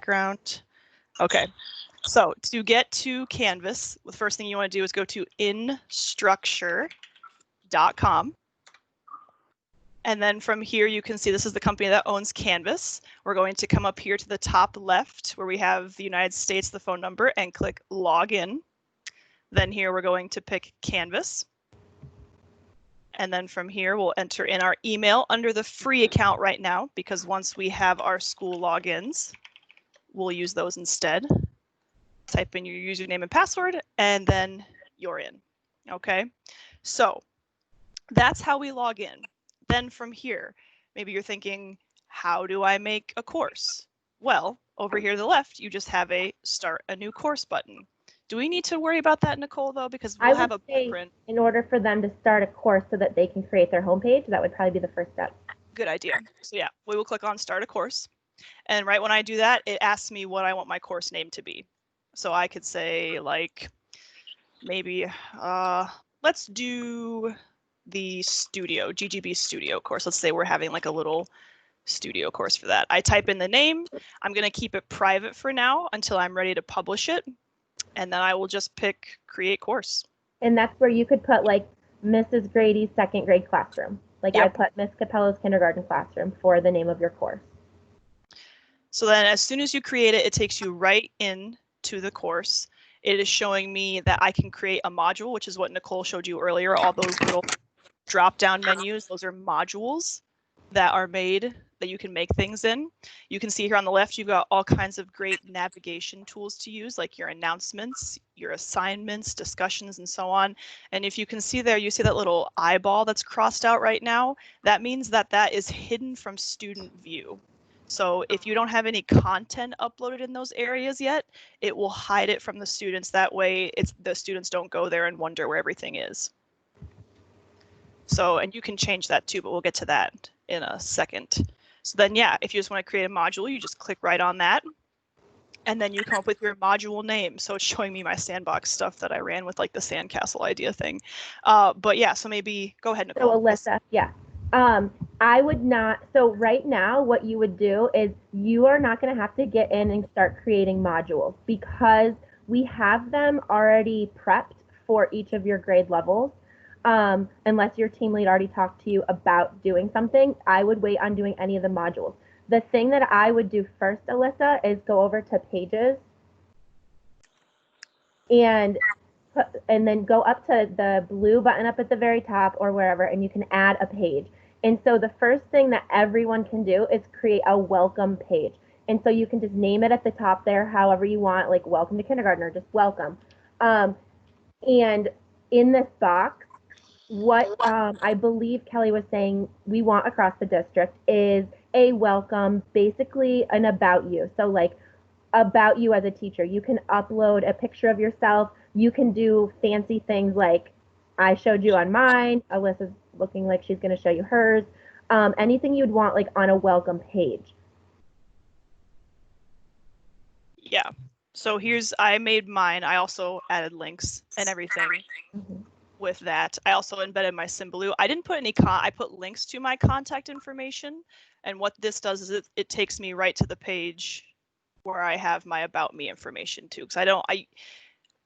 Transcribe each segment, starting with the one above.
background. Okay, so to get to Canvas, the first thing you want to do is go to instructure.com. And then from here, you can see this is the company that owns Canvas. We're going to come up here to the top left where we have the United States, the phone number, and click Login. Then here we're going to pick Canvas. And then from here, we'll enter in our email under the free account right now, because once we have our school logins, we'll use those instead. Type in your username and password, and then you're in. Okay, so that's how we log in. Then from here, maybe you're thinking, how do I make a course? Well, over here to the left, you just have a start a new course button. Do we need to worry about that, Nicole, though? Because we'll have a blueprint. In order for them to start a course so that they can create their homepage, that would probably be the first step. Good idea. So yeah, we will click on start a course. And right when I do that, it asks me what I want my course name to be. So I could say, like, maybe let's do the studio, GGB studio course. Let's say we're having like a little studio course for that. I type in the name. I'm going to keep it private for now until I'm ready to publish it. And then I will just pick create course. And that's where you could put like Mrs. Grady's second grade classroom. Like yep. I put Miss Cappello's kindergarten classroom for the name of your course. So then as soon as you create it, it takes you right in to the course. It is showing me that I can create a module, which is what Nicole showed you earlier. All those little drop-down menus, those are modules that are made that you can make things in. You can see here on the left, you've got all kinds of great navigation tools to use, like your announcements, your assignments, discussions, and so on. And if you can see there, you see that little eyeball that's crossed out right now. That means that that is hidden from student view. So if you don't have any content uploaded in those areas yet, it will hide it from the students. That way the students don't go there and wonder where everything is. So, and you can change that too, but we'll get to that in a second. So then, yeah, if you just want to create a module, you just click right on that. And then you come up with your module name. So it's showing me my sandbox stuff that I ran with like the sandcastle idea thing. But yeah, so maybe go ahead, Nicole. So Alyssa, yeah. I would not, so right now what you would do is you are not going to have to get in and start creating modules because we have them already prepped for each of your grade levels. Unless your team lead already talked to you about doing something, I would wait on doing any of the modules. The thing that I would do first, Alyssa, is go over to pages and then go up to the blue button up at the very top or wherever, and you can add a page. And so the first thing that everyone can do is create a welcome page. And so you can just name it at the top there however you want, like welcome to kindergarten or just welcome. And in this box, what I believe Kelly was saying we want across the district is a welcome, basically an about you. So like about you as a teacher. You can upload a picture of yourself. You can do fancy things like I showed you on mine. Alyssa's looking like she's going to show you hers. Anything you'd want like on a welcome page. Yeah. So I made mine. I also added links and everything. Mm-hmm. With that, I also embedded my Symbaloo. I didn't put any I put links to my contact information, and what this does is it takes me right to the page where I have my about me information too. Because I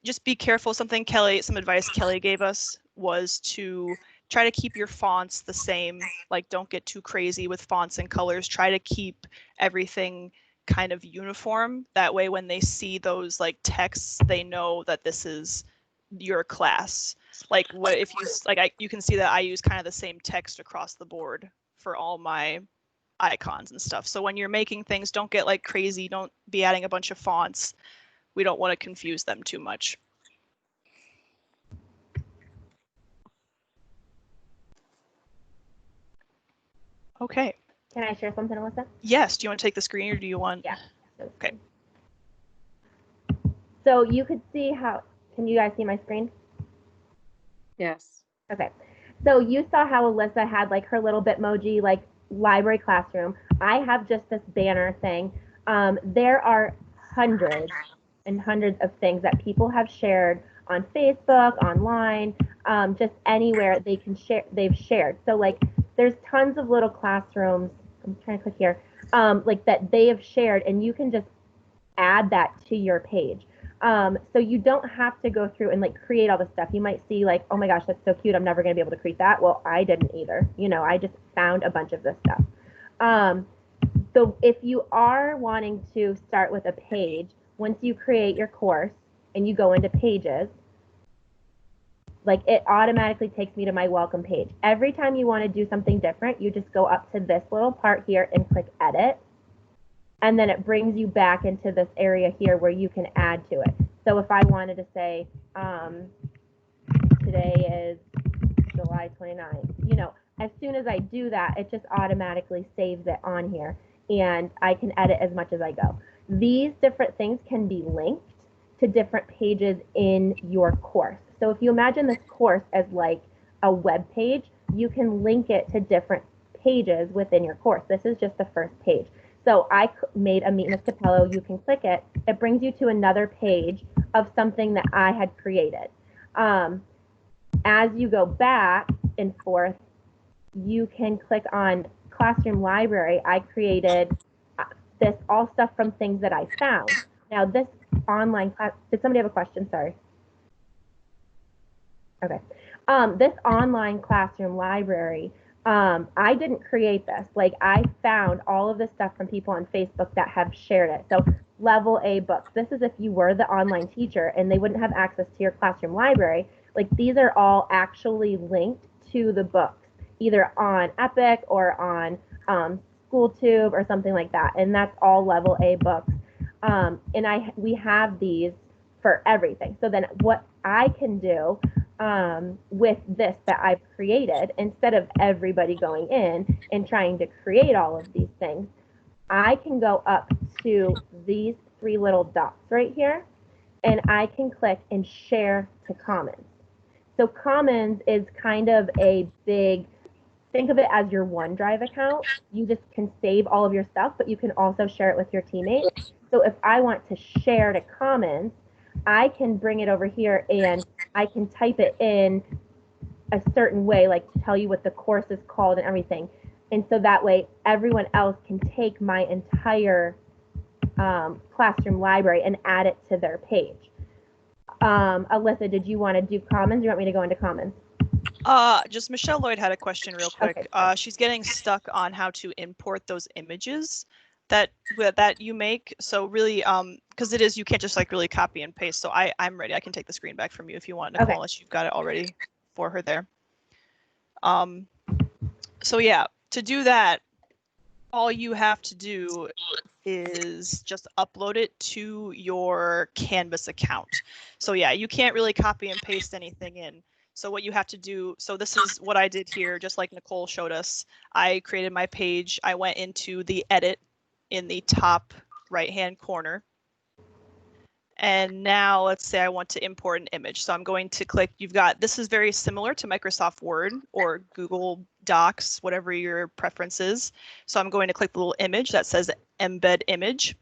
just be careful. Some advice Kelly gave us was to try to keep your fonts the same. Like don't get too crazy with fonts and colors. Try to keep everything kind of uniform. That way, when they see those like texts, they know that this is your class. Like what if you you can see that I use kind of the same text across the board for all my icons and stuff. So when you're making things, don't get like crazy. Don't be adding a bunch of fonts. We don't want to confuse them too much. Okay. Can I share something, Alyssa? Yes. Do you want to take the screen or do you want? Yeah. Okay. So you could see how, can you guys see my screen? Yes. Okay. So you saw how Alyssa had like her little Bitmoji, like library classroom. I have just this banner thing. There are hundreds and hundreds of things that people have shared on Facebook, online, just anywhere they can share. They've shared. So like there's tons of little classrooms. I'm trying to click here. Like that they have shared, and you can just add that to your page. So you don't have to go through and like create all this stuff. You might see like, oh my gosh, that's so cute. I'm never going to be able to create that. Well, I didn't either. You know, I just found a bunch of this stuff. So if you are wanting to start with a page, once you create your course and you go into pages, like it automatically takes me to my welcome page. Every time you want to do something different, you just go up to this little part here and click edit. And then it brings you back into this area here where you can add to it. So if I wanted to say, today is July 29th, you know, as soon as I do that, it just automatically saves it on here and I can edit as much as I go. These different things can be linked to different pages in your course. So if you imagine this course as like a web page, you can link it to different pages within your course. This is just the first page. So I made a Meet Miss Cappello. You can click it. It brings you to another page of something that I had created. As you go back and forth, you can click on Classroom Library. I created this all stuff from things that I found. Now this online class, did somebody have a question? Sorry. Okay. This online classroom library, I didn't create this. Like I found all of this stuff from people on Facebook that have shared it. So level A books. This is if you were the online teacher and they wouldn't have access to your classroom library. Like these are all actually linked to the books, either on Epic or on SchoolTube or something like that. And that's all level A books. And we have these for everything. So then what I can do with this that I've created, instead of everybody going in and trying to create all of these things, I can go up to these three little dots right here, and I can click and share to Commons. So Commons is kind of a big, think of it as your OneDrive account. You just can save all of your stuff, but you can also share it with your teammates. So if I want to share to Commons, I can bring it over here and I can type it in a certain way, like to tell you what the course is called and everything. And so that way everyone else can take my entire classroom library and add it to their page. Alyssa, did you want to do Commons? You want me to go into Commons? Just Michelle Lloyd had a question real quick. Okay. She's getting stuck on how to import those images that you make. So really, because it is, you can't just like really copy and paste. So I'm ready. I can take the screen back from you if you want, Nicole, unless you've got it already for her there. So yeah, to do that, all you have to do is just upload it to your Canvas account. So yeah, you can't really copy and paste anything in. So what you have to do, so this is what I did here, just like Nicole showed us. I created my page. I went into the edit in the top right-hand corner. And now let's say I want to import an image. So I'm going to click, this is very similar to Microsoft Word or Google Docs, whatever your preference is. So I'm going to click the little image that says embed image.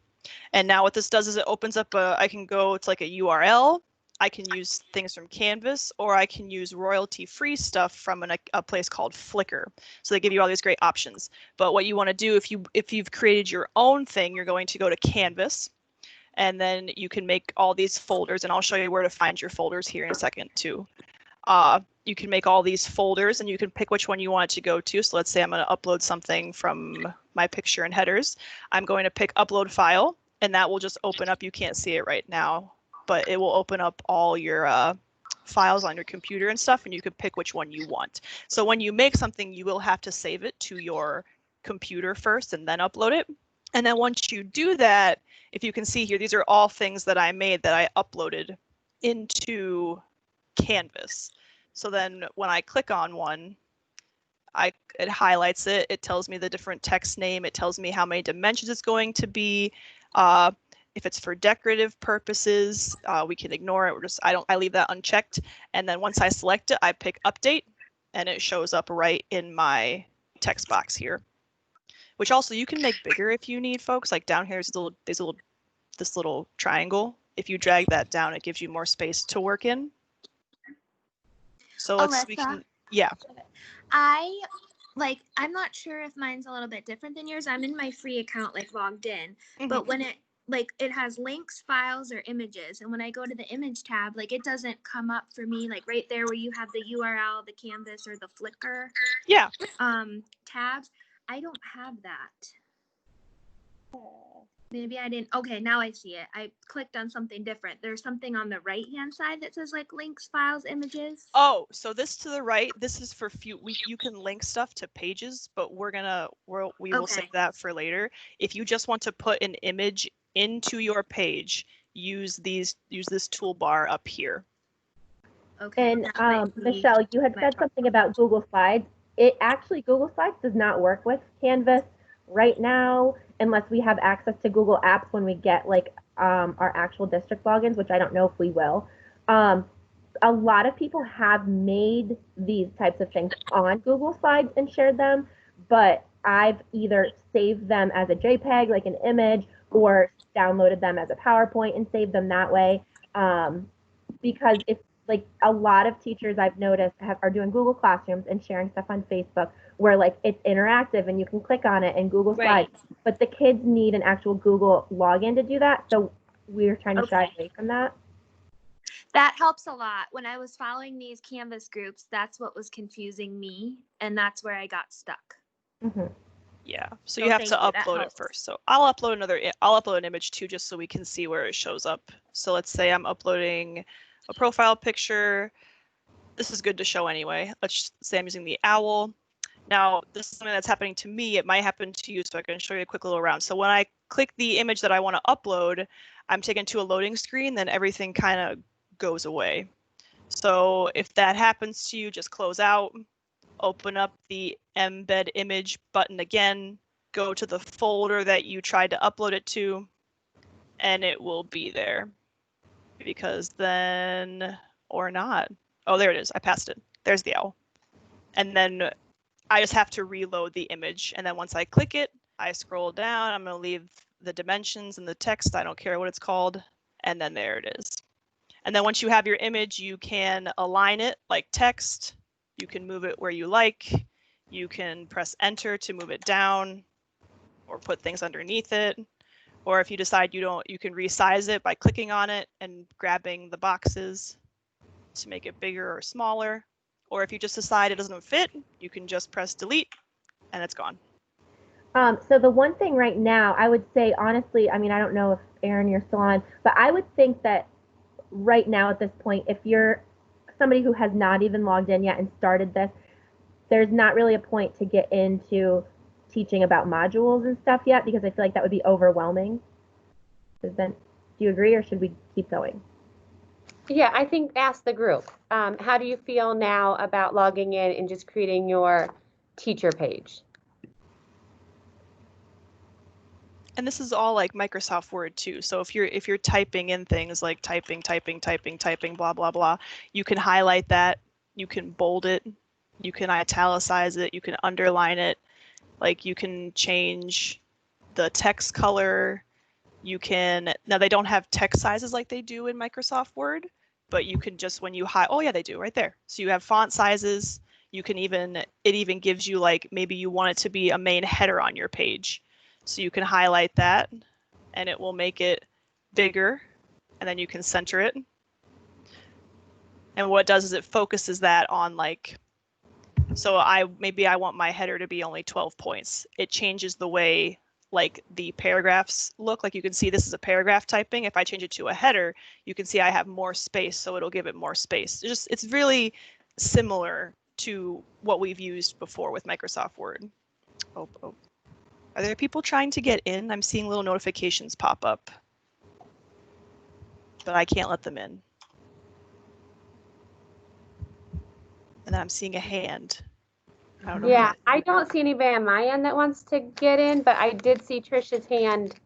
And now what this does is it opens up I can go, it's like a URL. I can use things from Canvas, or I can use royalty-free stuff from a place called Flickr. So they give you all these great options. But what you want to do, if you've created your own thing, you're going to go to Canvas, and then you can make all these folders, and I'll show you where to find your folders here in a second too. You can make all these folders, and you can pick which one you want it to go to. So let's say I'm going to upload something from my picture and headers. I'm going to pick upload file, and that will just open up. You can't see it right now, but it will open up all your files on your computer and stuff, and you can pick which one you want. So when you make something, you will have to save it to your computer first and then upload it. And then once you do that, if you can see here, these are all things that I made that I uploaded into Canvas. So then when I click on one, it highlights it. It tells me the different text name. It tells me how many dimensions it's going to be. If it's for decorative purposes, we can ignore it. I leave that unchecked. And then once I select it, I pick update, and it shows up right in my text box here. Which also you can make bigger if you need, folks. Like down here is this little triangle. If you drag that down, it gives you more space to work in. So yeah. I'm not sure if mine's a little bit different than yours. I'm in my free account, like logged in, but when like it has links, files, or images. And when I go to the image tab, like it doesn't come up for me, like right there where you have the URL, the Canvas, or the Flickr Yeah. tabs. I don't have that. Maybe I didn't. Okay, now I see it. I clicked on something different. There's something on the right-hand side that says like links, files, images. Oh, so this to the right, this is for you can link stuff to pages, but we will Okay. save that for later. If you just want to put an image into your page, use this toolbar up here. Okay. And that might be Michelle, you had my said problem. something about Google Slides. Google Slides does not work with Canvas right now unless we have access to Google Apps when we get like our actual district logins, which I don't know if we will. A lot of people have made these types of things on Google Slides and shared them, but I've either saved them as a JPEG, like an image, or downloaded them as a PowerPoint and saved them that way. Because if like a lot of teachers I've noticed are doing Google Classrooms and sharing stuff on Facebook where like it's interactive and you can click on it in Google Slides, but the kids need an actual Google login to do that. So we're trying to shy away from that. That helps a lot. When I was following these Canvas groups, that's what was confusing me, and that's where I got stuck. Mm-hmm. Yeah, so So you have to thank you, that upload it helps. first. So I'll upload an image too, just so we can see where it shows up. So let's say I'm uploading a profile picture. This is good to show anyway. Let's just say I'm using the owl. Now, this is something that's happening to me. It might happen to you, so I can show you a quick little round. So when I click the image that I want to upload, I'm taken to a loading screen, then everything kind of goes away. So if that happens to you, just close out, open up the embed image button again, go to the folder that you tried to upload it to, and it will be there. Because then, or not. Oh, there it is. I passed it. There's the owl. And then I just have to reload the image. And then once I click it, I scroll down. I'm going to leave the dimensions and the text. I don't care what it's called. And then there it is. And then once you have your image, you can align it like text. You can move it where you like. You can press enter to move it down or put things underneath it. Or if you decide you can resize it by clicking on it and grabbing the boxes to make it bigger or smaller. Or if you just decide it doesn't fit, you can just press delete and it's gone. So the one thing right now, I would say, honestly, I mean, I don't know if Aaron, you're still on, but I would think that right now at this point, if you're somebody who has not even logged in yet and started this, there's not really a point to get into teaching about modules and stuff yet, because I feel like that would be overwhelming. Do you agree, or should we keep going? Yeah, I think ask the group. How do you feel now about logging in and just creating your teacher page? And this is all like Microsoft Word too. So if you're typing in things like typing, blah, blah, blah, you can highlight that, you can bold it, you can italicize it, you can underline it, like you can change the text color. You can, now they don't have text sizes like they do in Microsoft Word, but you can just, when you oh yeah, they do right there. So you have font sizes. You can it even gives you like, maybe you want it to be a main header on your page. So you can highlight that and it will make it bigger, and then you can center it. And what it does is it focuses that on like, so maybe I want my header to be only 12 points. It changes the way like the paragraphs look. Like you can see this is a paragraph typing. If I change it to a header, you can see I have more space, so it'll give it more space. It's really similar to what we've used before with Microsoft Word. Oh. Are there people trying to get in? I'm seeing little notifications pop up, but I can't let them in. And I'm seeing a hand. I don't know. Yeah, I don't see anybody on my end that wants to get in, but I did see Trisha's hand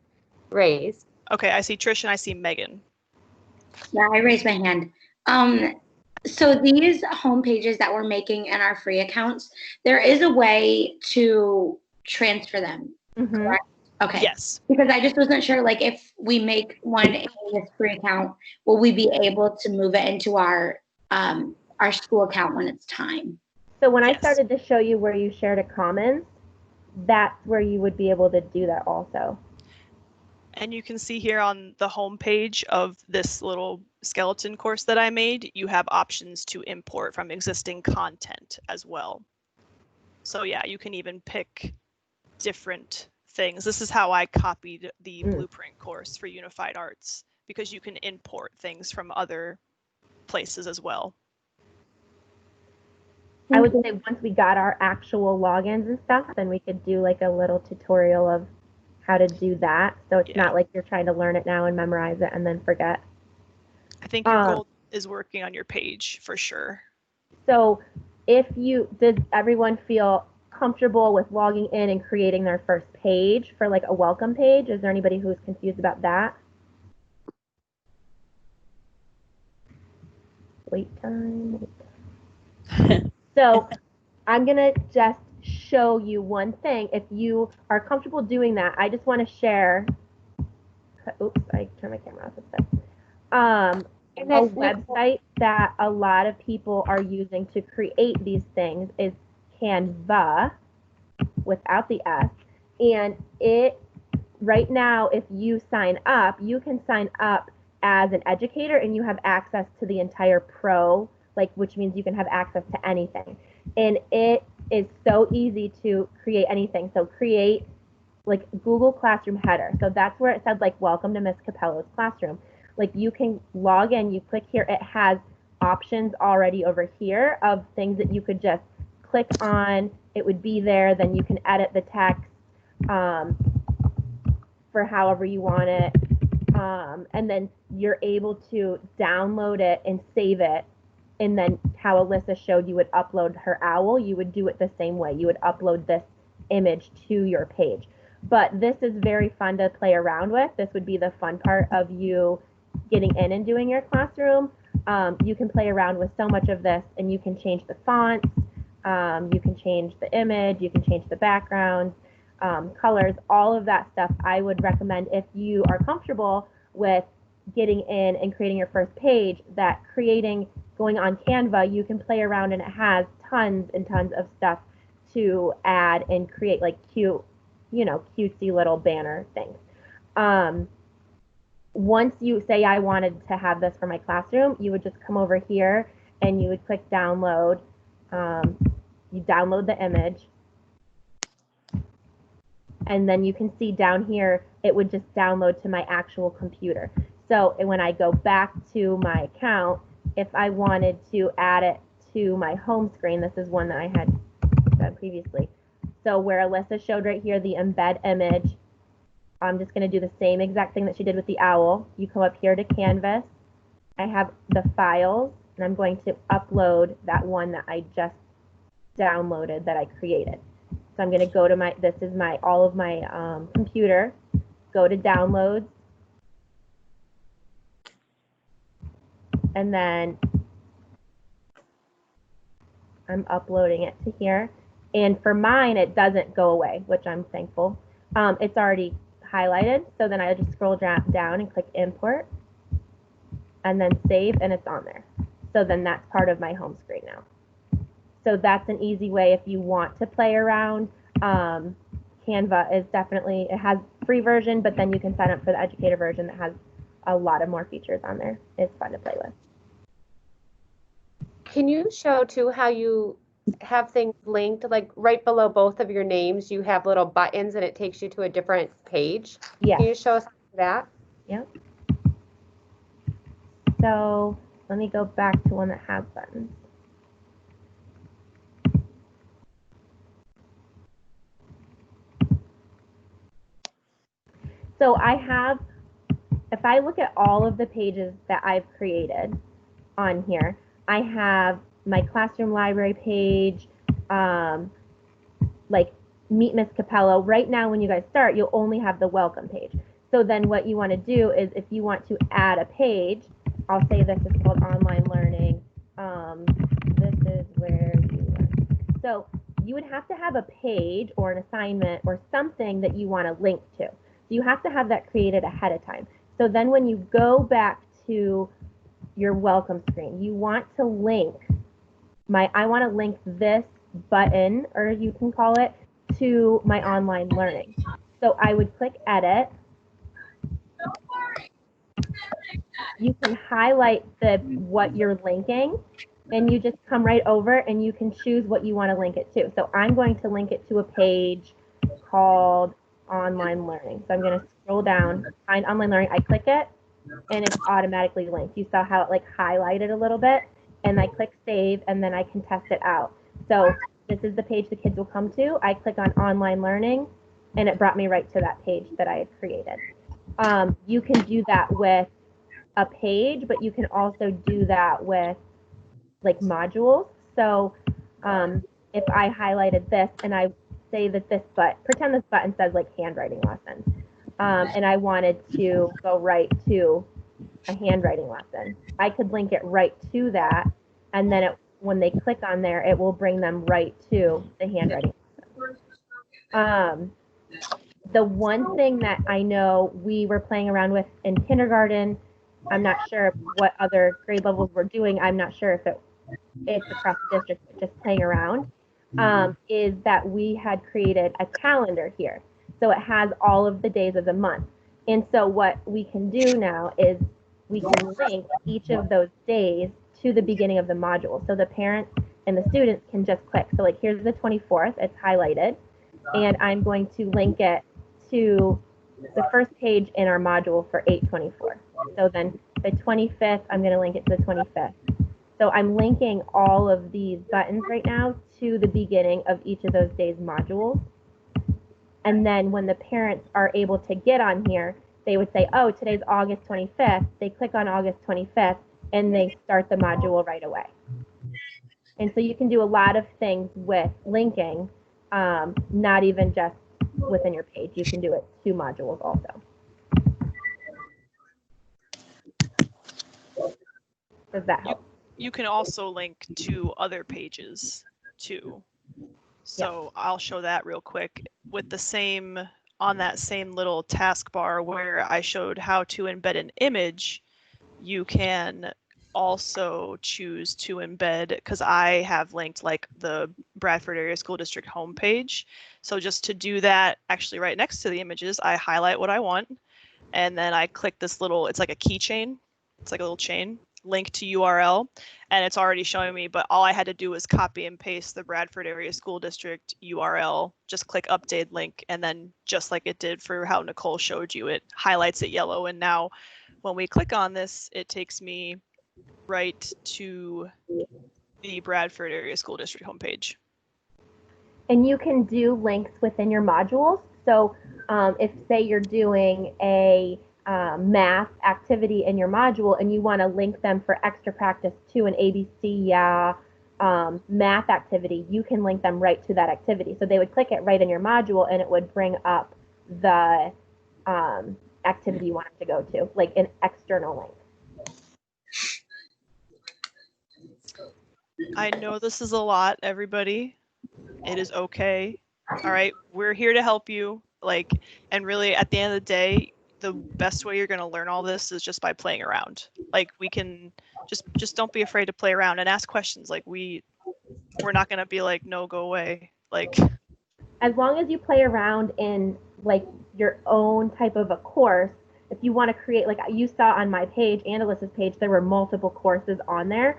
raised. Okay, I see Trish and I see Megan. Yeah, I raised my hand. So these home pages that we're making in our free accounts, there is a way to transfer them, correct? Okay. Yes. Because I just wasn't sure, like, if we make one in this free account, will we be able to move it into our school account when it's time? So when I started to show you where you shared a comments, that's where you would be able to do that also. And you can see here on the home page of this little skeleton course that I made, you have options to import from existing content as well. So yeah, you can even pick different things. This is how I copied the blueprint course for Unified Arts, because you can import things from other places as well. I would say once we got our actual logins and stuff, then we could do like a little tutorial of how to do that. So it's not like you're trying to learn it now and memorize it and then forget. I think your goal is working on your page for sure. So does everyone feel comfortable with logging in and creating their first page for like a welcome page? Is there anybody who's confused about that? Wait time. So I'm going to just show you one thing. If you are comfortable doing that, I just want to share. Oops, I turned my camera off instead. A website that a lot of people are using to create these things is Canva, without the S. And right now, if you sign up, you can sign up as an educator and you have access to the entire pro, which means you can have access to anything. And it is so easy to create anything. So create like Google Classroom header. So that's where it said like, welcome to Miss Cappello's classroom. Like you can log in, you click here, it has options already over here of things that you could just click on, it would be there, then you can edit the text for however you want it. And then you're able to download it and save it. And then how Alyssa showed you would upload her owl, you would do it the same way. You would upload this image to your page. But this is very fun to play around with. This would be the fun part of you getting in and doing your classroom. You can play around with so much of this, and you can change the fonts, you can change the image, you can change the background, colors, all of that stuff. I would recommend, if you are comfortable with getting in and creating your first page, that going on Canva, you can play around, and it has tons and tons of stuff to add and create like cute, cutesy little banner things. Once you say, I wanted to have this for my classroom, you would just come over here and you would click download. You download the image. And then you can see down here, it would just download to my actual computer. So when I go back to my account, if I wanted to add it to my home screen, this is one that I had done previously. So where Alyssa showed right here, the embed image, I'm just going to do the same exact thing that she did with the owl. You come up here to Canvas. I have the files, and I'm going to upload that one that I just downloaded that I created. So I'm going to go to this is all of my computer, go to downloads, and then I'm uploading it to here. And for mine, it doesn't go away, which I'm thankful. It's already highlighted, so then I just scroll down and click import, and then save, and it's on there. So then that's part of my home screen now. So that's an easy way if you want to play around. Canva is definitely, it has free version, but then you can sign up for the educator version that has a lot of more features on there. It's fun to play with. Can you show too how you have things linked, like right below both of your names, you have little buttons and it takes you to a different page? Yeah. Can you show us that? Yep. So let me go back to one that has buttons. So if I look at all of the pages that I've created on here, I have my classroom library page, like Meet Miss Cappello. Right now, when you guys start, you'll only have the welcome page. So then what you want to do is, if you want to add a page, I'll say this is called online learning. This is where you learn. So you would have to have a page or an assignment or something that you want to link to. So you have to have that created ahead of time. So then when you go back to your welcome screen, you want to link I want to link this button, or you can call it, to my online learning. So I would click edit, you can highlight what you're linking, and you just come right over and you can choose what you want to link it to. So I'm going to link it to a page called Online Learning. So I'm going to scroll down, find Online Learning. I click it, and it's automatically linked. You saw how it like highlighted a little bit, and I click Save, and then I can test it out. So this is the page the kids will come to. I click on Online Learning, and it brought me right to that page that I had created. You can do that with a page, but you can also do that with like modules. So if I highlighted this and I say that pretend this button says like handwriting lessons, and I wanted to go right to a handwriting lesson, I could link it right to that, and then when they click on there, it will bring them right to the handwriting lesson. The one thing that I know we were playing around with in kindergarten, I'm not sure what other grade levels were doing. I'm not sure if it's across the district, but just playing around, is that we had created a calendar here. So it has all of the days of the month. And so what we can do now is we can link each of those days to the beginning of the module. So the parents and the students can just click. So like here's the 24th, it's highlighted, and I'm going to link it to the first page in our module for 824. So then the 25th, I'm going to link it to the 25th. So I'm linking all of these buttons right now to the beginning of each of those days' modules. And then when the parents are able to get on here, they would say, oh, today's August 25th. They click on August 25th, and they start the module right away. And so you can do a lot of things with linking, not even just within your page. You can do it to modules also. Does that help? You can also link to other pages too. So I'll show that real quick with the same, on that same little taskbar where I showed how to embed an image, you can also choose to embed, because I have linked like the Bradford Area School District homepage. So just to do that, actually right next to the images, I highlight what I want, and then I click this little, it's like a keychain. It's like a little chain, link to URL, and it's already showing me, but all I had to do was copy and paste the Bradford Area School District URL, just click update link, and then just like it did for how Nicole showed you, it highlights it yellow, and now when we click on this, it takes me right to the Bradford Area School District homepage. And you can do links within your modules. So if say you're doing a math activity in your module and you want to link them for extra practice to an ABC math activity, you can link them right to that activity. So they would click it right in your module and it would bring up the activity you want them to go to, like an external link. I know this is a lot, everybody. It is okay. All right, we're here to help you. Like, and really at the end of the day, the best way you're going to learn all this is just by playing around. Like, we can just don't be afraid to play around and ask questions. Like, we're not going to be like, no, go away. Like, as long as you play around in like your own type of a course, if you want to create, like you saw on my page and Alyssa's page, there were multiple courses on there.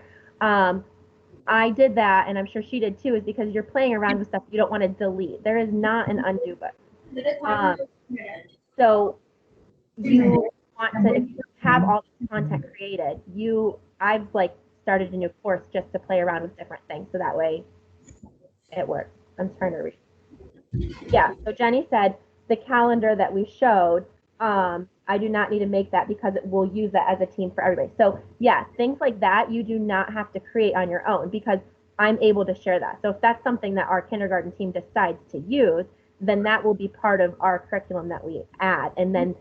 I did that, and I'm sure she did too, is because you're playing around with stuff you don't want to delete. There is not an undo button. So you want to, if you have all this content created, I've like started a new course just to play around with different things, so that way it works. I'm trying to read. Yeah, so Jenny said the calendar that we showed, I do not need to make that because we'll use that as a team for everybody. So yeah, things like that you do not have to create on your own because I'm able to share that. So if that's something that our kindergarten team decides to use, then that will be part of our curriculum that we add. And then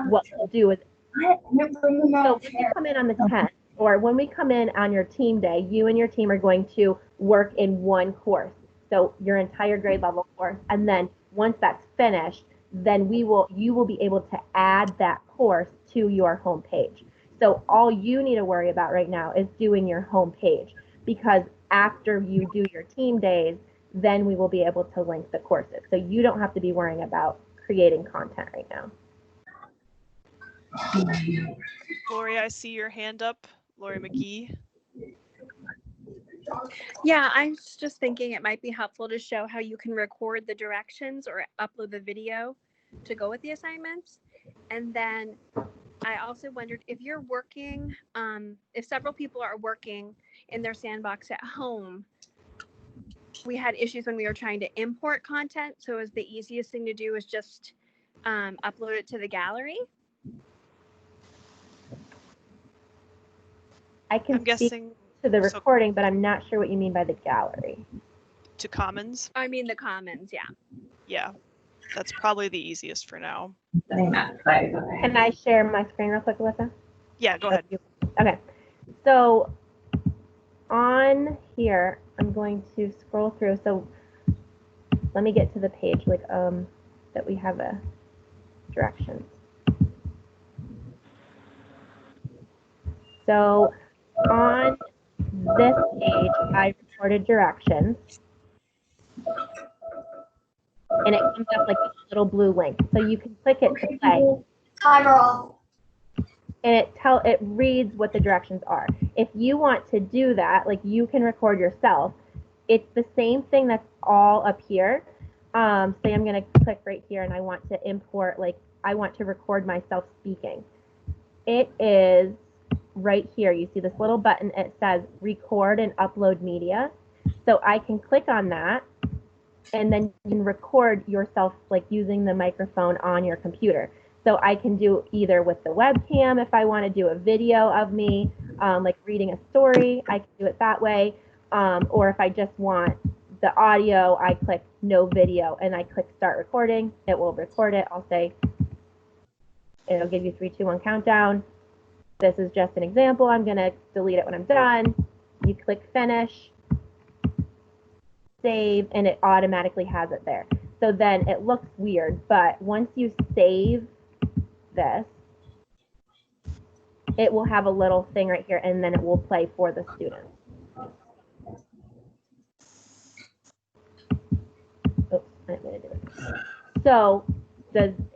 what we'll do is, so when you come in on the 10th, or when we come in on your team day, you and your team are going to work in one course. So your entire grade level course. And then once that's finished, then you will be able to add that course to your home page. So all you need to worry about right now is doing your home page, because after you do your team days, then we will be able to link the courses. So you don't have to be worrying about creating content right now. Lori, I see your hand up. Lori McGee. Yeah, I was just thinking it might be helpful to show how you can record the directions or upload the video to go with the assignments. And then I also wondered if you're working, if several people are working in their sandbox at home. We had issues when we were trying to import content, so it was the easiest thing to do was just upload it to the gallery. I can I'm speak guessing to the recording, but I'm not sure what you mean by the gallery. to Commons. I mean the Commons, yeah. Yeah, that's probably the easiest for now. Can I share my screen real quick, Alyssa? Yeah, go ahead. Okay, so on here, I'm going to scroll through. So let me get to the page that we have a directions. So on this page, I recorded directions, and it comes up like a little blue link. So you can click it to play. Timer off. And it reads what the directions are. If you want to do that, like you can record yourself. It's the same thing that's all up here. Say I'm going to click right here and I want to import, like I want to record myself speaking. It is right here. You see this little button. It says record and upload media. So I can click on that and then you can record yourself like using the microphone on your computer. So I can do either with the webcam if I want to do a video of me, like reading a story, I can do it that way. Or if I just want the audio, I click no video and I click start recording. It will record it. I'll say, it'll give you 3, 2, 1 countdown. This is just an example. I'm going to delete it when I'm done. You click finish, save, and it automatically has it there. So then it looks weird, but once you save this, it will have a little thing right here and then it will play for the students. Oops, I didn't mean to do it. So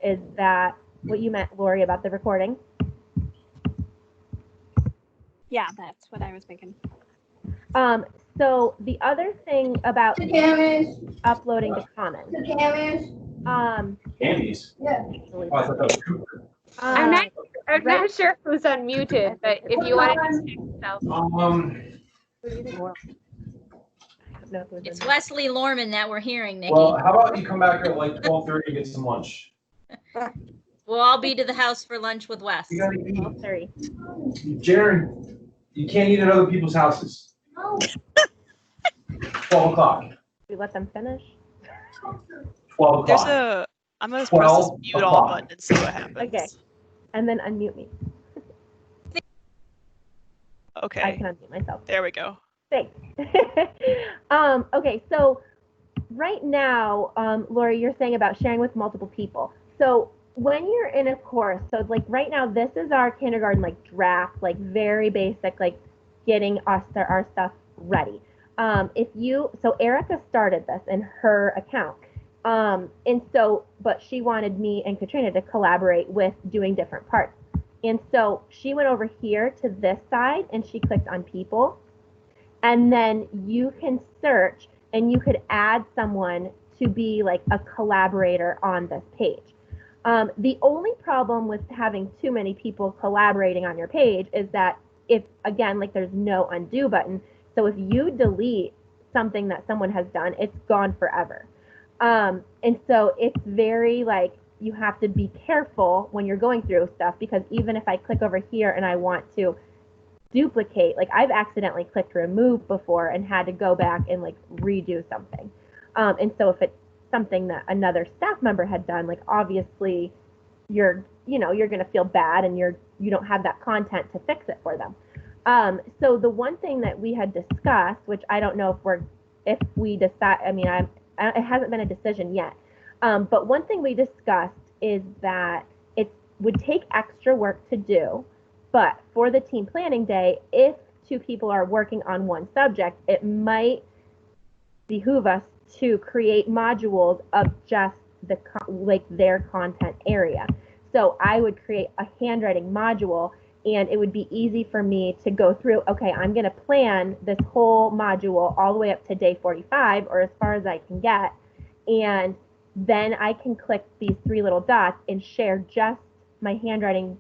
is that what you meant, Lori, about the recording? Yeah, that's what I was thinking. So the other thing about uploading to Commons. Candies? Yeah. Oh, I thought that was Cooper. I'm not sure who's unmuted, but if you want to just check yourself. It's Wesley Lorman that we're hearing, Nikki. Well, how about you come back here at like 12:30 and get some lunch? We'll all be to the house for lunch with Wes. You gotta eat. 12:30. Jared, you can't eat at other people's houses. 12 o'clock. We let them finish. 12 o'clock. I'm going to press this mute all o'clock. button and see what happens. Okay. And then unmute me. Okay. I can unmute myself. There we go. Thanks. Okay, so right now, Lori, you're saying about sharing with multiple people. So when you're in a course, so like right now, this is our kindergarten like draft, like very basic, like getting our stuff ready. So Erica started this in her account. But she wanted me and Katrina to collaborate with doing different parts. And so she went over here to this side and she clicked on people. And then you can search and you could add someone to be like a collaborator on this page. The only problem with having too many people collaborating on your page is that if, again, like there's no undo button. So if you delete something that someone has done, it's gone forever. And so it's very like, you have to be careful when you're going through stuff, because even if I click over here and I want to duplicate, like I've accidentally clicked remove before and had to go back and like redo something. And so if it's something that another staff member had done, like obviously you're going to feel bad and you don't have that content to fix it for them. So the one thing that we had discussed, which I don't know if we decide, I mean, it hasn't been a decision yet. But one thing we discussed is that it would take extra work to do, but for the team planning day, if 2 people are working on one subject, it might behoove us to create modules of just their content area. So I would create a handwriting module, and it would be easy for me to go through, okay, I'm going to plan this whole module all the way up to day 45 or as far as I can get, and then I can click these 3 little dots and share just my handwriting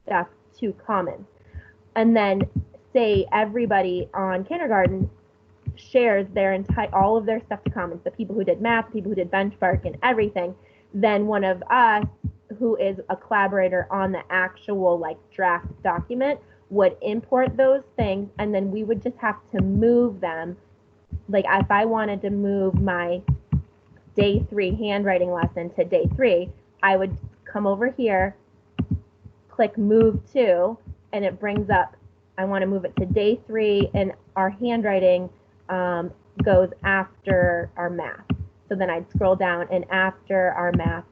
stuff to Commons. And then say everybody on kindergarten shares their all of their stuff to Commons, the people who did math, the people who did benchmark and everything, then one of us who is a collaborator on the actual like draft document would import those things, and then we would just have to move them. Like if I wanted to move my day 3 handwriting lesson to day 3, I would come over here, click move to, and it brings up, I want to move it to day 3, and our handwriting goes after our math. So then I'd scroll down, and after our math,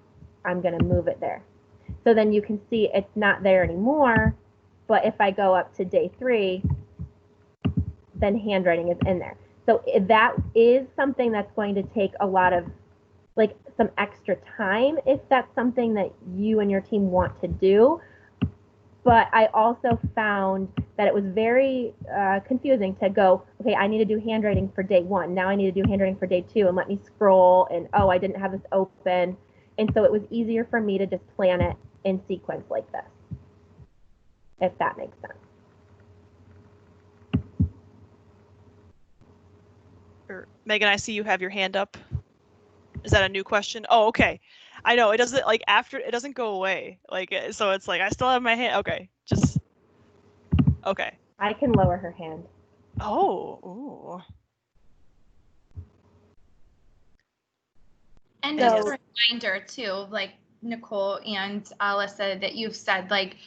I'm going to move it there. So then you can see it's not there anymore, but if I go up to day 3, then handwriting is in there. So that is something that's going to take a lot of, like, some extra time if that's something that you and your team want to do. But I also found that it was very confusing to go, okay, I need to do handwriting for day 1. Now I need to do handwriting for day 2, and let me scroll, and oh, I didn't have this open. And so it was easier for me to just plan it in sequence like this, if that makes sense. Megan, I see you have your hand up. Is that a new question? Oh, okay. I know it doesn't, like, after it doesn't go away. Like, so it's like I still have my hand. Okay, just okay. I can lower her hand. Oh, ooh. And Yes. just a reminder too, like Nicole and Alyssa, that you've said, like,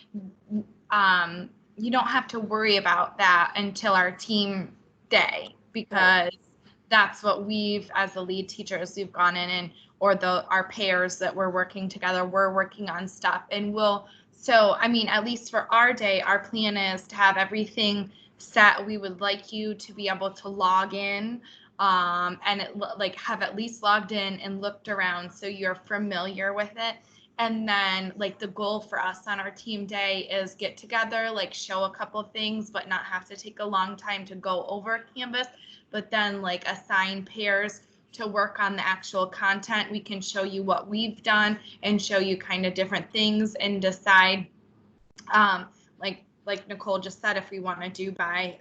you don't have to worry about that until our team day, because that's what we've, as the lead teachers, we've gone in and, or our pairs that we're working together, we're working on stuff, and so I mean, at least for our day, our plan is to have everything set. We would like you to be able to log in, and like have at least logged in and looked around so you're familiar with it. And then, like, the goal for us on our team day is get together, like, show a couple of things, but not have to take a long time to go over Canvas, but then, like, assign pairs to work on the actual content. We can show you what we've done and show you kind of different things and decide, like Nicole just said, if we want to do by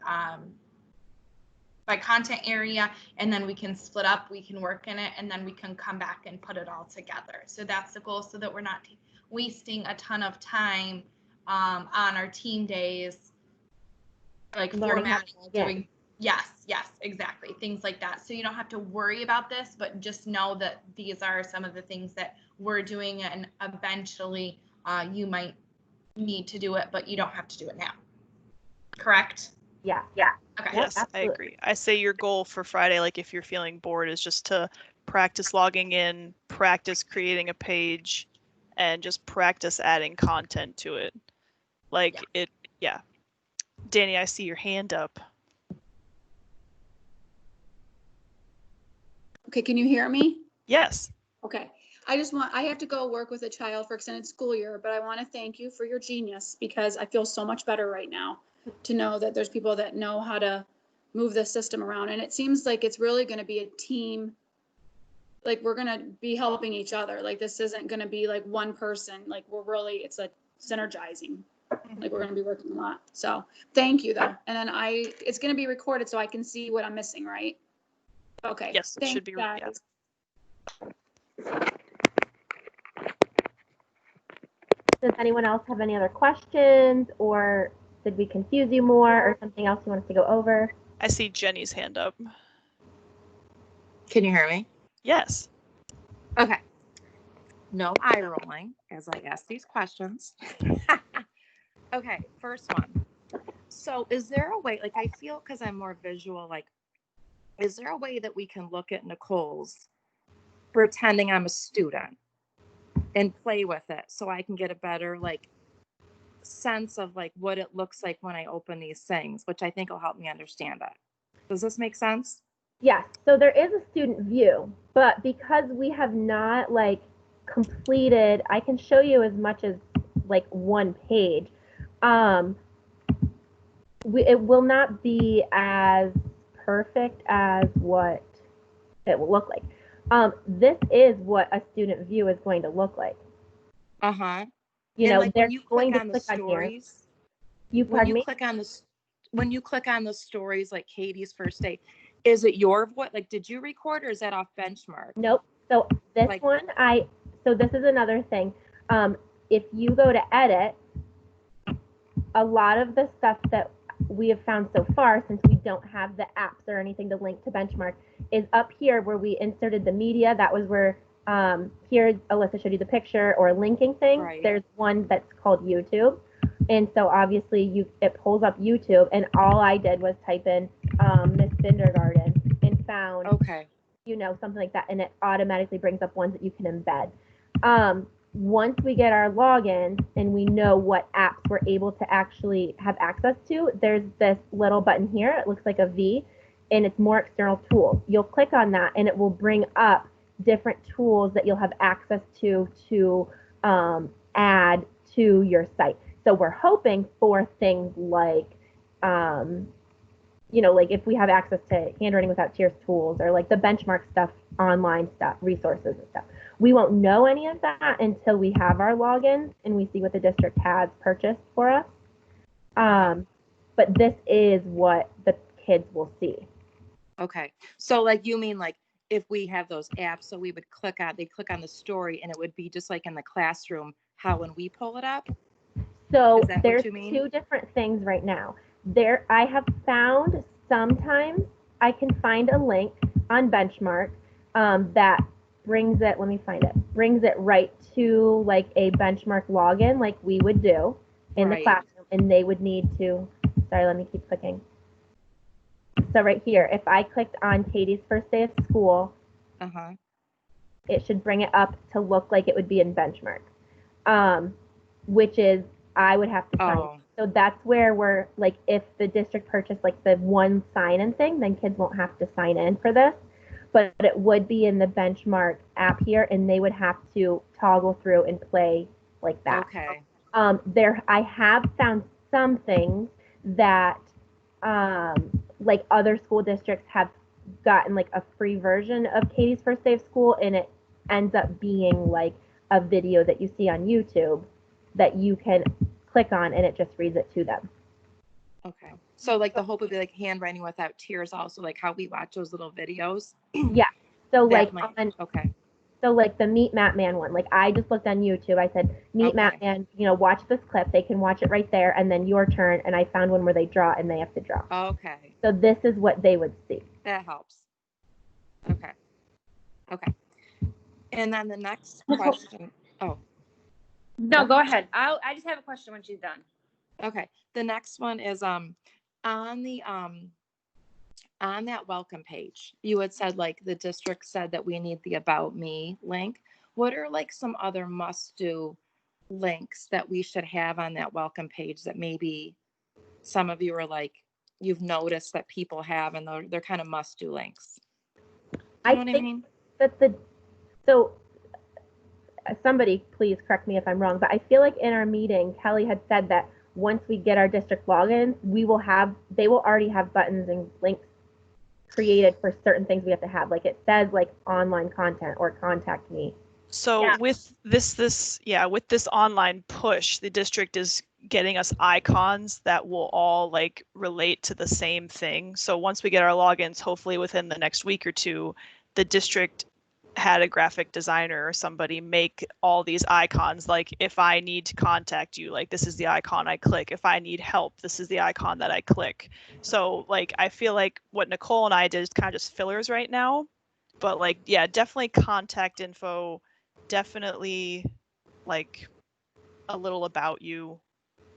content area, and then we can split up, we can work in it, and then we can come back and put it all together. So that's the goal, so that we're not wasting a ton of time on our team days, like formatting, doing, yes, exactly, things like that. So you don't have to worry about this, but just know that these are some of the things that we're doing, and eventually you might need to do it, but you don't have to do it now. Correct? Yeah. Okay. Yes, absolutely. I agree. I say your goal for Friday, like, if you're feeling bored, is just to practice logging in, practice creating a page, and just practice adding content to it. Like, yeah. Danny, I see your hand up. Okay, can you hear me? Yes. Okay. I have to go work with a child for extended school year, but I want to thank you for your genius, because I feel so much better right now to know that there's people that know how to move the system around. And it seems like it's really going to be a team. Like, we're going to be helping each other. Like, this isn't going to be like one person. Like, it's like synergizing. Like, we're going to be working a lot. So thank you though. And then it's going to be recorded so I can see what I'm missing, right? Okay. Yes, it should be. Guys. Yeah. Does anyone else have any other questions, or did we confuse you more, or something else you want us to go over? I see Jenny's hand up. Can you hear me? Yes. Okay. No eye rolling as I ask these questions. Okay, first one. So is there a way, like, I feel, because I'm more visual, like, is there a way that we can look at Nicole's pretending I'm a student and play with it so I can get a better, like, sense of, like, what it looks like when I open these things, which I think will help me understand it. Does this make sense? Yes. So there is a student view, but because we have not, like, completed, I can show you as much as, like, one page. it will not be as perfect as what it will look like. This is what a student view is going to look like. Uh-huh. You and know, like they're when you going click to on the click on here. stories, when you click on the when you click on the stories like Katie's first day, is it your voice? Like, did you record or is that off benchmark? Nope. So this Like- one, so this is another thing. If you go to edit, a lot of the stuff that we have found so far, since we don't have the apps or anything to link to benchmark, is up here where we inserted the media. That was where here Alyssa showed you the picture or linking thing. Right. There's one that's called YouTube. And so obviously it pulls up YouTube, and all I did was type in Miss Kindergarten and found Okay. you know, something like that, and it automatically brings up ones that you can embed. Once we get our login and we know what apps we're able to actually have access to, there's this little button here. It looks like a V, and it's more external tools. You'll click on that, and it will bring up different tools that you'll have access to add to your site. So we're hoping for things like, you know, like if we have access to handwriting without tears tools or like the benchmark stuff, online stuff, resources and stuff. We won't know any of that until we have our logins and we see what the district has purchased for us. But this is what the kids will see. Okay. So like you mean like if we have those apps, so we would they click on the story and it would be just like in the classroom, how when we pull it up? So there's two different things right now. I have found sometimes I can find a link on benchmark that brings it, let me find it, brings it right to like a benchmark login like we would do in the classroom, and they would need to, sorry, let me keep clicking. So right here, if I clicked on Katie's first day of school, it should bring it up to look like it would be in benchmark, which is, I would have to sign. So that's where we're like, if the district purchased like the one sign-in thing, then kids won't have to sign in for this. But it would be in the benchmark app here, and they would have to toggle through and play like that. Okay. I have found some things that like other school districts have gotten like a free version of Katie's first day of school, and it ends up being like a video that you see on YouTube that you can click on and it just reads it to them. Okay. So like the hope would be like handwriting without tears also, like how we watch those little videos. Yeah. So like okay. So like the Meet Matt Man one, like I just looked on YouTube. I said, Meet Matt Man, you know, watch this clip. They can watch it right there, and then your turn. And I found one where they draw and they have to draw. Okay. So this is what they would see. That helps. Okay. Okay. And then the next question. Oh. No, go ahead. I just have a question when she's done. Okay. The next one is on that welcome page, you had said like the district said that we need the About Me link. What are like some other must-do links that we should have on that welcome page that maybe some of you are like, you've noticed that people have and they're kind of must-do links? You know what I mean? That so somebody please correct me if I'm wrong, but I feel like in our meeting, Kelly had said that once we get our district logins, they will already have buttons and links created for certain things we have to have. Like it says like online content or contact me. So with this online push, the district is getting us icons that will all like relate to the same thing. So once we get our logins, hopefully within the next week or two, the district had a graphic designer or somebody make all these icons. Like if I need to contact you, like this is the icon I click. If I need help, this is the icon that I click. So like I feel like what Nicole and I did is kind of just fillers right now, but like yeah, definitely contact info, definitely like a little about you.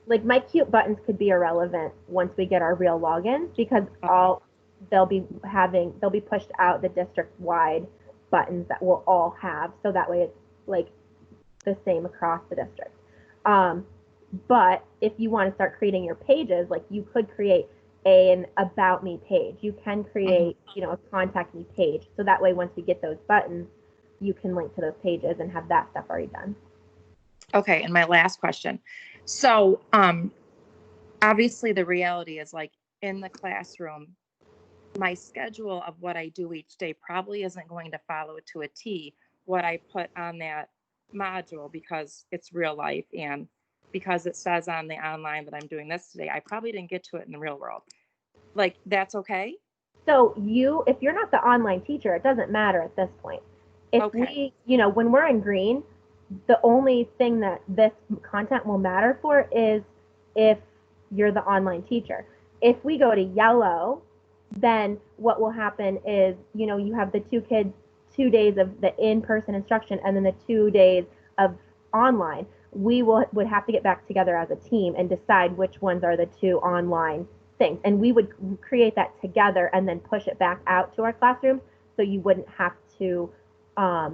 Like my cute buttons could be irrelevant once we get our real logins, because they'll be pushed out the district wide buttons that we'll all have, so that way it's like the same across the district. But if you want to start creating your pages, like you could create an About Me page. You can create, you know, a Contact Me page, so that way once we get those buttons, you can link to those pages and have that stuff already done. Okay, and my last question. So obviously the reality is like in the classroom, my schedule of what I do each day probably isn't going to follow to a T what I put on that module because it's real life and because it says on the online that I'm doing this today. I probably didn't get to it in the real world. Like, that's okay? So if you're not the online teacher, it doesn't matter at this point. If we, when we're in green, the only thing that this content will matter for is if you're the online teacher. If we go to yellow, then what will happen is, you have the two kids, 2 days of the in-person instruction and then the 2 days of online. We would have to get back together as a team and decide which ones are the two online things. And we would create that together and then push it back out to our classrooms so you wouldn't have to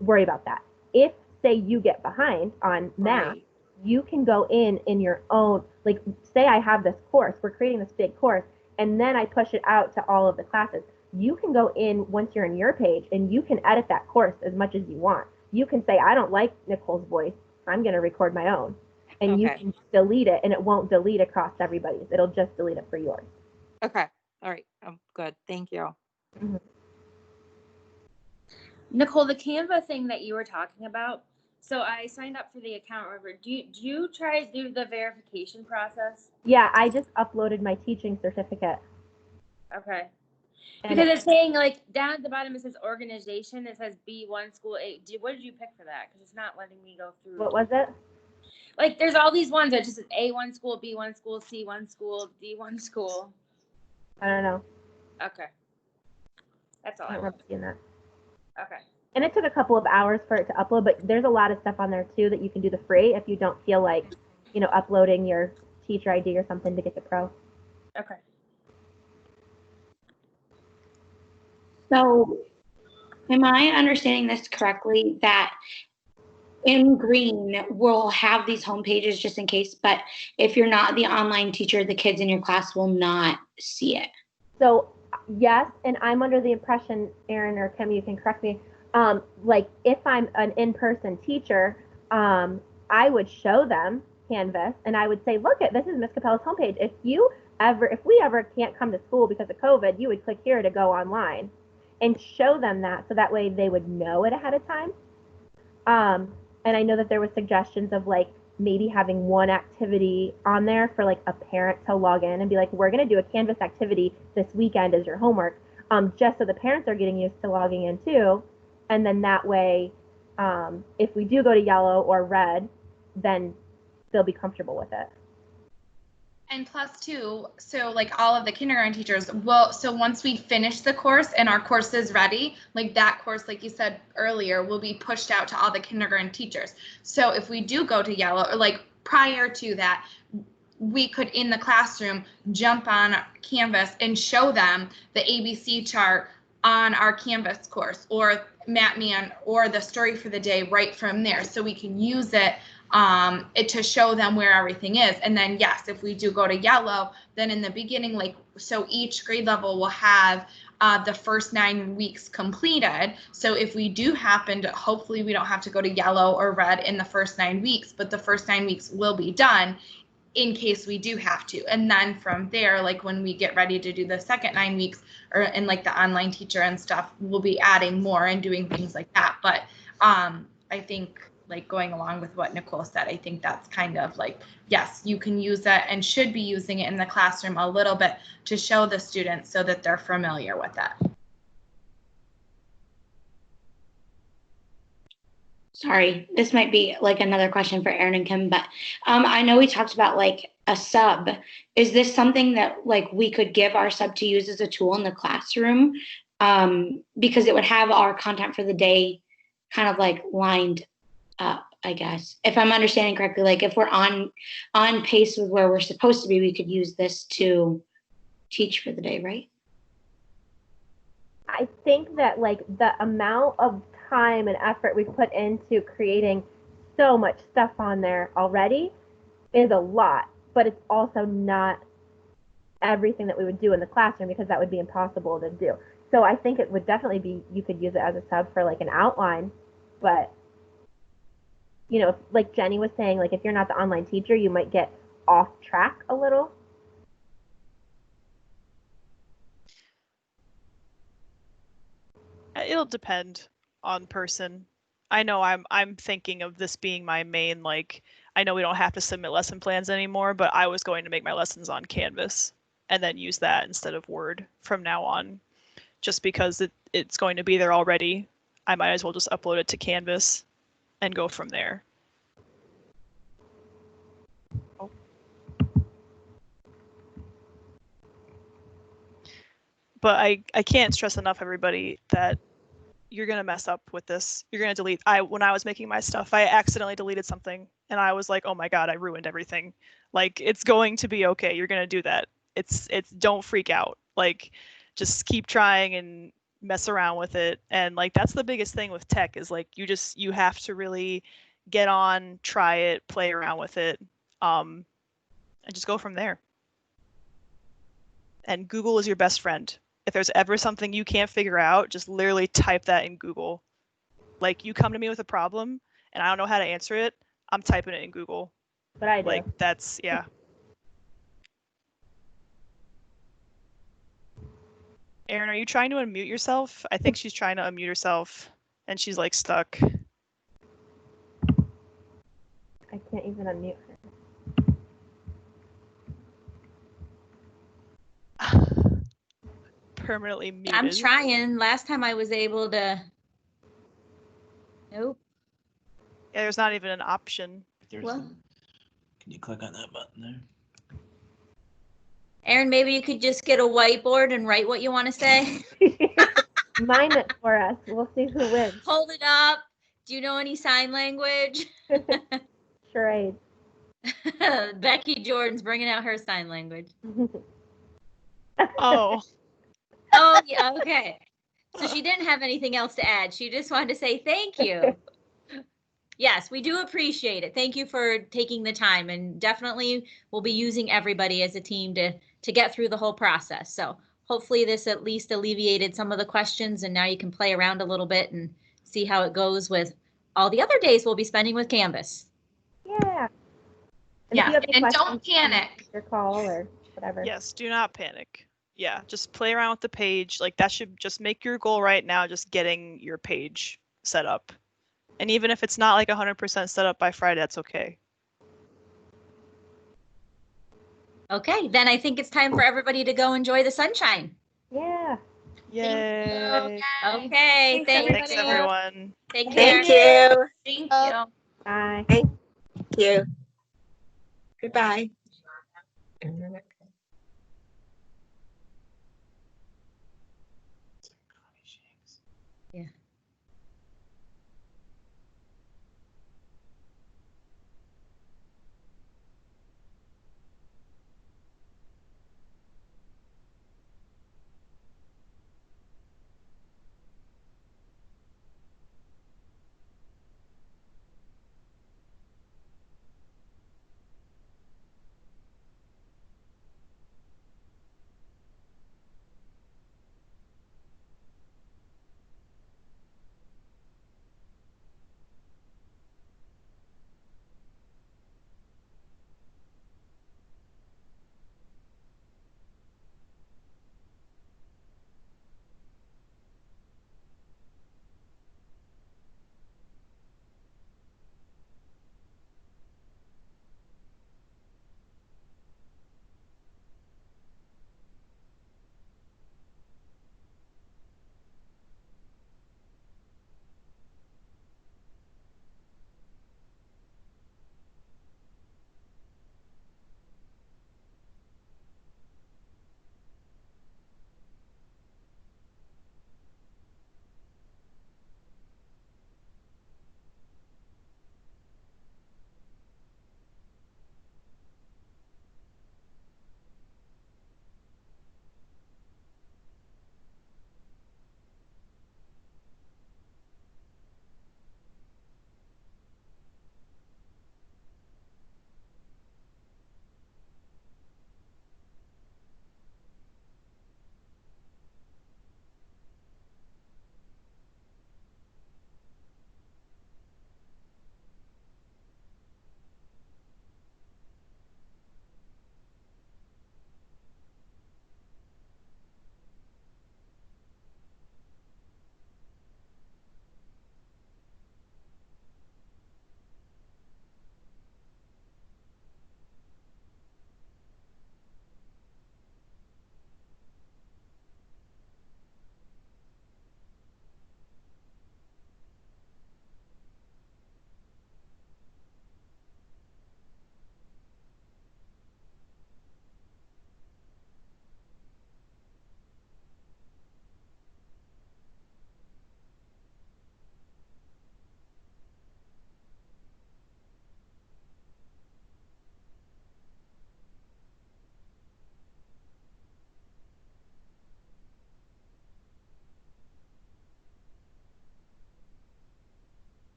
worry about that. If, say, you get behind on math, you can go in your own, like, say I have this course, we're creating this big course, and then I push it out to all of the classes. You can go in once you're in your page and you can edit that course as much as you want. You can say, I don't like Nicole's voice, I'm going to record my own. And you can delete it and it won't delete across everybody's. It'll just delete it for yours. Okay. All right. Good. Thank you. Mm-hmm. Nicole, the Canva thing that you were talking about, so I signed up for the account. Do you try to do the verification process? Yeah, I just uploaded my teaching certificate. Okay. Because it's saying, like, down at the bottom it says organization. It says B1 school 8. What did you pick for that? Because it's not letting me go through. What was it? Like, there's all these ones that just says A1 school, B1 school, C1 school, D1 school. I don't know. Okay. That's all I don't remember seeing that. Okay. And it took a couple of hours for it to upload, but there's a lot of stuff on there too that you can do the free if you don't feel like, uploading your teacher ID or something to get the pro. Okay. So, am I understanding this correctly that in green we'll have these home pages just in case, but if you're not the online teacher, the kids in your class will not see it? So, yes, and I'm under the impression, Erin or Kim, you can correct me, like if I'm an in-person teacher, I would show them Canvas and I would say, look, this is Miss Cappello's homepage. If we ever can't come to school because of COVID, you would click here to go online and show them that so that way they would know it ahead of time. And I know that there were suggestions of like maybe having one activity on there for like a parent to log in and be like, we're going to do a Canvas activity this weekend as your homework, just so the parents are getting used to logging in too. And then that way, if we do go to yellow or red, then they'll be comfortable with it. And plus too, so like all of the kindergarten teachers so once we finish the course and our course is ready, like that course, like you said earlier, will be pushed out to all the kindergarten teachers. So if we do go to yellow, or like prior to that, we could in the classroom jump on Canvas and show them the ABC chart on our Canvas course or MatMan or the story for the day right from there. So we can use it to show them where everything is. And then, yes, if we do go to yellow, then in the beginning, like, so each grade level will have the first 9 weeks completed. So if we do happen to, hopefully we don't have to go to yellow or red in the first 9 weeks, but the first 9 weeks will be done in case we do have to. And then from there, like when we get ready to do the second 9 weeks and like the online teacher and stuff, we'll be adding more and doing things like that. But I think like going along with what Nicole said, I think that's kind of like, yes, you can use it and should be using it in the classroom a little bit to show the students so that they're familiar with it. Sorry, this might be like another question for Erin and Kim, but I know we talked about like a sub. Is this something that like we could give our sub to use as a tool in the classroom? Because it would have our content for the day kind of like lined up, I guess. If I'm understanding correctly, like if we're on pace with where we're supposed to be, we could use this to teach for the day, right? I think that like the amount of time and effort we've put into creating so much stuff on there already is a lot, but it's also not everything that we would do in the classroom because that would be impossible to do. So I think it would definitely be, you could use it as a sub for like an outline, but like Jenny was saying, like if you're not the online teacher, you might get off track a little It'll depend on person. I know I'm thinking of this being my main, like, I know we don't have to submit lesson plans anymore, but I was going to make my lessons on Canvas and then use that instead of Word from now on, just because it's going to be there already. I might as well just upload it to Canvas and go from there. But I can't stress enough, everybody, that you're gonna mess up with this. You're gonna delete. When I was making my stuff, I accidentally deleted something, and I was like, oh my god, I ruined everything. Like, it's going to be okay. You're gonna do that. It's don't freak out. Like, just keep trying and mess around with it. And like, that's the biggest thing with tech is like, you have to really get on, try it, play around with it, and just go from there. And Google is your best friend. If there's ever something you can't figure out, just literally type that in Google. Like, you come to me with a problem and I don't know how to answer it, I'm typing it in Google. But I do. Like, that's, yeah. Erin, are you trying to unmute yourself? I think she's trying to unmute herself and she's like stuck. I can't even unmute her. Permanently muted. I'm trying. Last time I was able to. Nope. Yeah, there's not even an option. Well, Can you click on that button there? Erin, maybe you could just get a whiteboard and write what you want to say. Mime it for us. We'll see who wins. Hold it up. Do you know any sign language? Charades. Becky Jordan's bringing out her sign language. Oh. Oh, yeah, okay. So she didn't have anything else to add. She just wanted to say thank you. Yes, we do appreciate it. Thank you for taking the time, and definitely we'll be using everybody as a team to get through the whole process. So hopefully this at least alleviated some of the questions, and now you can play around a little bit and see how it goes with all the other days we'll be spending with Canvas. Yeah. Yeah, and don't panic. Your call or whatever. Yes, do not panic. Yeah, just play around with the page. Like, that should just make your goal right now, just getting your page set up. And even if it's not like 100% set up by Friday, that's okay. Okay, then I think it's time for everybody to go enjoy the sunshine. Yeah. Yay. Okay, Thanks everyone. Take care. Thank you. Thank you. Bye. Thank you. Goodbye.